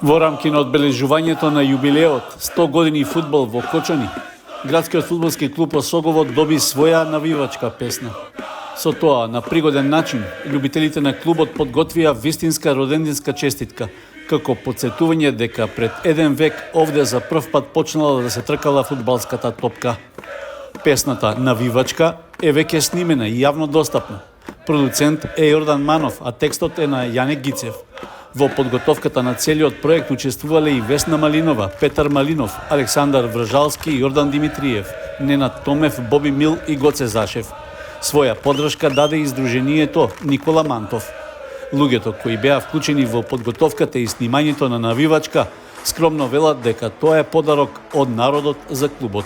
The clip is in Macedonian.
Во рамки на одбележувањето на јубилеот 100 години фудбал во Кочани, градскиот фудбалски клуб Осогово доби своја навивачка песна. Со тоа, на пригоден начин, љубителите на клубот подготвија вистинска родендинска честитка, како потсетување дека пред еден век овде за прв пат почнала да се тркала фудбалската топка. Песната «Навивачка» е веќе снимена и јавно достапна. Продуцент е Јордан Манов, а текстот е на Јане Гицев. Во подготовката на целиот проект учествувале и Весна Малинова, Петар Малинов, Александар Вржалски, Јордан Димитриев, Ненад Томев, Боби Мил и Гоце Зашев. Своја подршка даде и Сдруженијето Никола Мантов. Луѓето кои беа вклучени во подготовката и снимањето на «Навивачка» скромно велат дека тоа е подарок од народот за клубот.